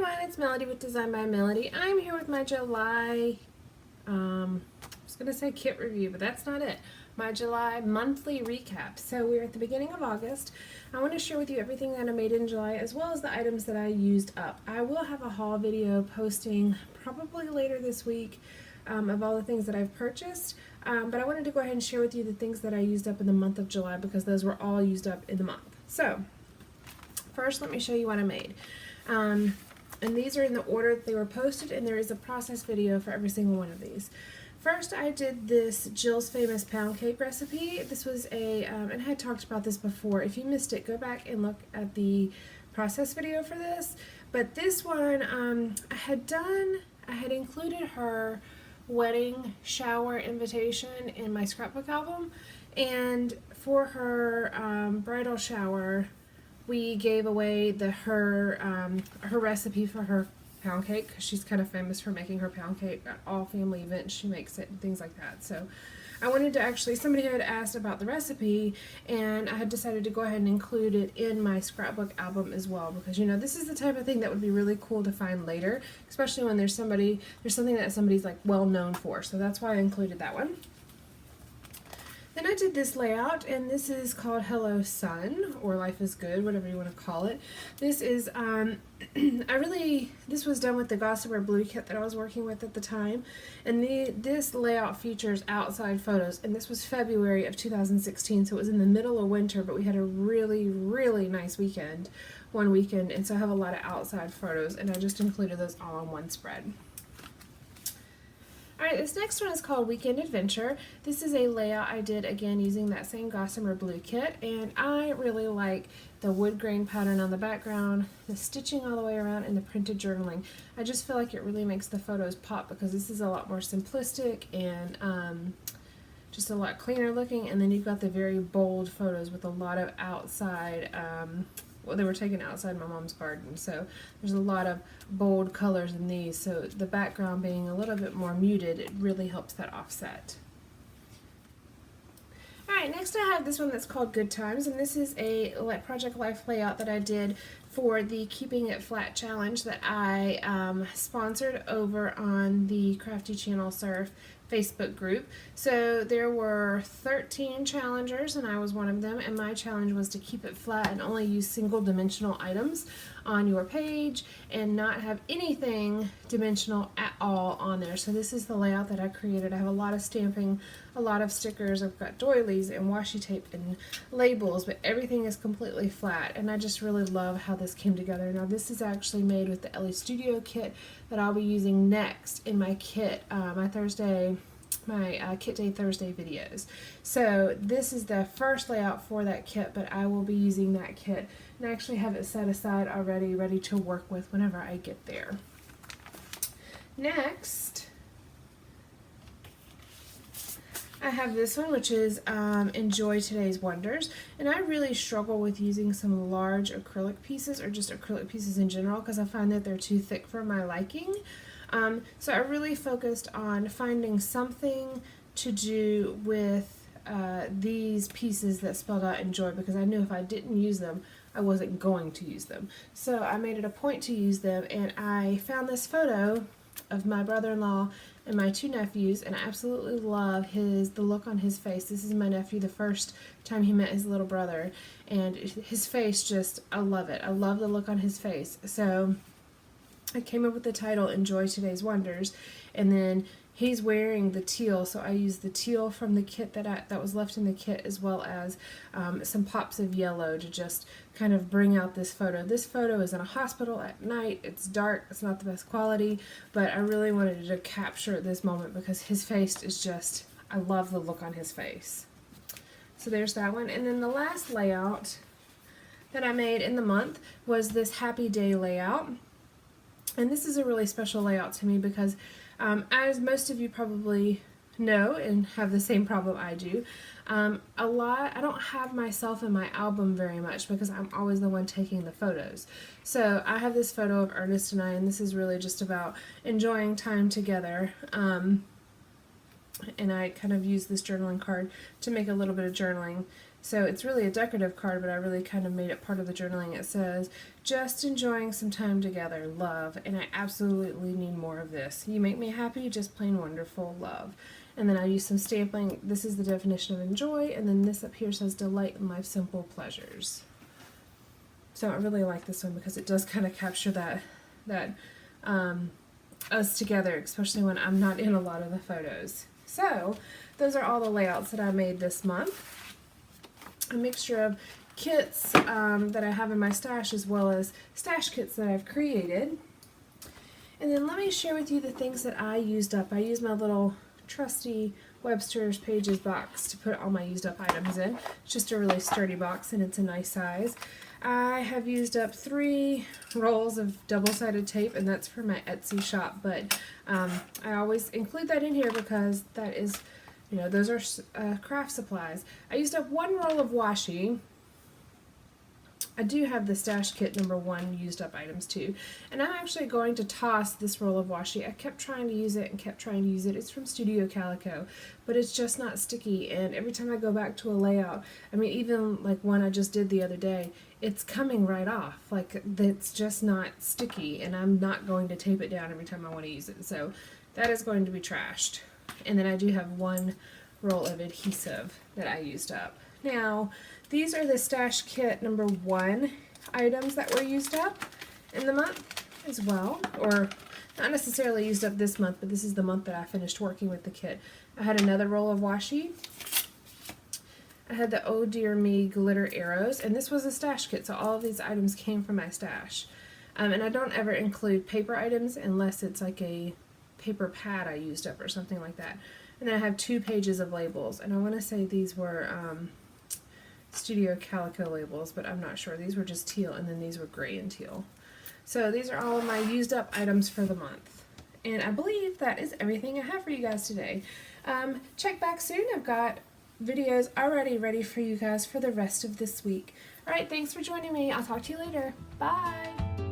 everyone, it's Melody with Design by Melody. I'm here with my July, I was going to say kit review, but that's not it. My July monthly recap. So we're at the beginning of August. I want to share with you everything that I made in July as well as the items that I used up. I will have a haul video posting probably later this week of all the things that I've purchased. But I wanted to go ahead and share with you the things that I used up in the month of July because those were all used up in the month. So first, let me show you what I made. And these are in the order that they were posted, and there is a process video for every single one of these. First, I did this Jill's Famous Pound Cake recipe. This was a, and I had talked about this before. If you missed it, go back and look at the process video for this. But this one, I had included her wedding shower invitation in my scrapbook album, and for her bridal shower, we gave away her recipe for her pound cake because she's kind of famous for making her pound cake at all family events. She makes it and things like that. So I wanted to somebody had asked about the recipe, and I had decided to go ahead and include it in my scrapbook album as well because, you know, this is the type of thing that would be really cool to find later, especially when there's something that somebody's like well known for. So that's why I included that one. Then I did this layout, and this is called Hello Sun, or Life is Good, whatever you want to call it. This is, this was done with the Gossamer Blue kit that I was working with at the time, and this layout features outside photos, and this was February of 2016, so it was in the middle of winter, but we had a really, really nice one weekend, and so I have a lot of outside photos, and I just included those all on one spread. Alright, this next one is called Weekend Adventure. This is a layout I did again using that same Gossamer Blue kit, and I really like the wood grain pattern on the background, the stitching all the way around, and the printed journaling. I just feel like it really makes the photos pop because this is a lot more simplistic and just a lot cleaner looking, and then you've got the very bold photos with a lot of outside well, they were taken outside my mom's garden, so there's a lot of bold colors in these, so the background being a little bit more muted, it really helps that offset. Alright, next I have this one that's called Good Times, and this is a Project Life layout that I did for the Keeping It Flat challenge that I sponsored over on the Crafty Channel Surf Facebook group. So there were 13 challengers, and I was one of them, and my challenge was to keep it flat and only use single dimensional items on your page and not have anything dimensional at all on there. So this is the layout that I created. I have a lot of stamping, a lot of stickers, I've got doilies and washi tape and labels, but everything is completely flat, and I just really love how this came together. Now this is actually made with the Ellie Studio kit that I'll be using next in my kit, my Kit Day Thursday videos. So this is the first layout for that kit, but I will be using that kit and actually have it set aside already, ready to work with whenever I get there. Next, I have this one, which is Enjoy Today's Wonders, and I really struggle with using some large acrylic pieces or just acrylic pieces in general because I find that they're too thick for my liking. So I really focused on finding something to do with these pieces that spelled out enjoy, because I knew if I didn't use them, I wasn't going to use them. So I made it a point to use them, and I found this photo of my brother-in-law and my two nephews, and I absolutely love the look on his face. This is my nephew the first time he met his little brother, and his face just, I love it. I love the look on his face. So I came up with the title Enjoy Today's Wonders, and then he's wearing the teal, so I used the teal from the kit that was left in the kit, as well as some pops of yellow to just kind of bring out this photo. This photo is in a hospital at night. It's dark. It's not the best quality, but I really wanted to capture this moment because his face is just, I love the look on his face. So there's that one. And then the last layout that I made in the month was this Happy Day layout. And this is a really special layout to me because as most of you probably know and have the same problem I do, I don't have myself in my album very much because I'm always the one taking the photos. So I have this photo of Ernest and I, and this is really just about enjoying time together. and I kind of use this journaling card to make a little bit of journaling. So it's really a decorative card, but I really kind of made it part of the journaling. It says, just enjoying some time together, love, and I absolutely need more of this. You make me happy, just plain wonderful, love. And then I use some stamping. This is the definition of enjoy, and then this up here says delight in life's simple pleasures. So I really like this one because it does kind of capture that us together, especially when I'm not in a lot of the photos. So those are all the layouts that I made this month. A mixture of kits that I have in my stash, as well as stash kits that I've created. And then let me share with you the things that I used up. I used my little trusty Webster's Pages box to put all my used up items in. It's just a really sturdy box and it's a nice size. I have used up 3 rolls of double-sided tape, and that's for my Etsy shop, but I always include that in here because that is, you know, those are craft supplies. I used up 1 roll of washi. I do have the stash kit number 1 used up items too, and I'm actually going to toss this roll of washi. I kept trying to use it and kept trying to use it. It's from Studio Calico, but it's just not sticky, and every time I go back to a layout, I mean, even like one I just did the other day, it's coming right off. Like, it's just not sticky, and I'm not going to tape it down every time I want to use it, so that is going to be trashed. And then I do have 1 roll of adhesive that I used up. Now, these are the stash kit number 1 items that were used up in the month as well, or not necessarily used up this month, but this is the month that I finished working with the kit. I had another roll of washi. I had the Oh Dear Me glitter arrows, and this was a stash kit, so all of these items came from my stash. And I don't ever include paper items unless it's like a paper pad I used up or something like that. And then I have 2 pages of labels, and I want to say these were Studio Calico labels, but I'm not sure. These were just teal, and then these were gray and teal. So these are all of my used up items for the month. And I believe that is everything I have for you guys today. Check back soon. I've got videos already ready for you guys for the rest of this week. Alright, thanks for joining me. I'll talk to you later. Bye!